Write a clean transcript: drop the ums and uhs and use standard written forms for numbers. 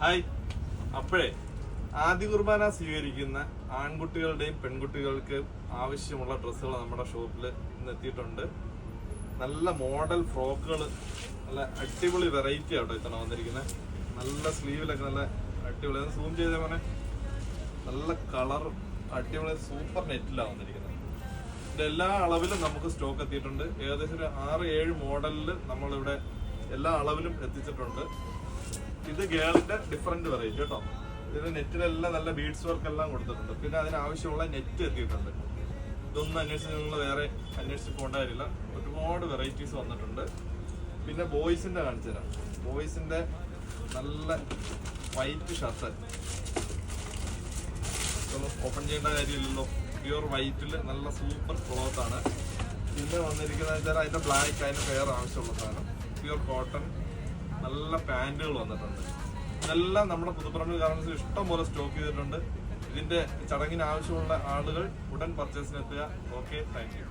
Hi. അപ്പോഴേ ആദ്യ കുർബാന സ്വീകരിക്കുന്ന ആൺകുട്ടികളുടെയും പെൺകുട്ടികൾക്ക് ആവശ്യമുള്ള ഡ്രസ്സുകൾ നമ്മുടെ ഷോപ്പിൽ ഇന്ന് എത്തിയിട്ടുണ്ട്. നല്ല മോഡൽ ഫ്രോക്കുകൾ, നല്ല അടിപൊളി വെറൈറ്റി ആട്ടോ ഇത്തവണ വന്നിരിക്കുന്നത്. നല്ല സ്ലീവിലൊക്കെ നല്ല അടിപൊളി, സൂം ചെയ്ത പോലെ നല്ല കളർ അടിപൊളി സൂപ്പർ നെറ്റിലാണ് വന്നിരിക്കുന്നത്. ഇതിന്റെ എല്ലാ അളവിലും നമുക്ക് സ്റ്റോക്ക് എത്തിയിട്ടുണ്ട്. ഏകദേശം ഒരു 6-7 മോഡലിൽ നമ്മളിവിടെ എല്ലാ അളവിലും എത്തിച്ചിട്ടുണ്ട്. ഇത് ഗേളിന്റെ ഡിഫറെന്റ് വെറൈറ്റി കേട്ടോ. ഇതിന് നെറ്റിലെല്ലാം നല്ല ബീഡ്സ് വർക്ക് എല്ലാം കൊടുത്തിട്ടുണ്ട്. പിന്നെ അതിനാവശ്യമുള്ള നെറ്റ് എത്തിയിട്ടുണ്ട്. ഇതൊന്നും അന്വേഷിച്ച് നിങ്ങൾ വേറെ അന്വേഷിച്ച് പോകേണ്ട കാര്യമില്ല. ഒരുപാട് വെറൈറ്റീസ് വന്നിട്ടുണ്ട്. പിന്നെ ബോയ്സിന്റെ കാണിച്ചു തരാം. ബോയ്സിന്റെ നല്ല വൈറ്റ് ഷർട്ട് ഇതൊന്നും ഓപ്പൺ ചെയ്യേണ്ട കാര്യമില്ലല്ലോ. പ്യൂർ വൈറ്റിൽ നല്ല സൂപ്പർ ക്ലോത്ത് ആണ്. പിന്നെ വന്നിരിക്കുന്നത് വെച്ചാൽ അതിന്റെ ബ്ലാക്ക്, അതിന്റെ ഫെയർ ആവശ്യമുള്ള സാധനം. പ്യൂർ കോട്ടൺ നല്ല പാന്റുകൾ വന്നിട്ടുണ്ട്. ഇതെല്ലാം നമ്മുടെ പുതുപ്പറമ്പ് ഗാർമെന്റ്സിൽ ഇഷ്ടം പോലെ സ്റ്റോക്ക് ചെയ്തിട്ടുണ്ട്. ഇതിന്റെ ചടങ്ങിന് ആവശ്യമുള്ള ആളുകൾ ഉടൻ പർച്ചേസിനെത്തുക. Okay, thank you.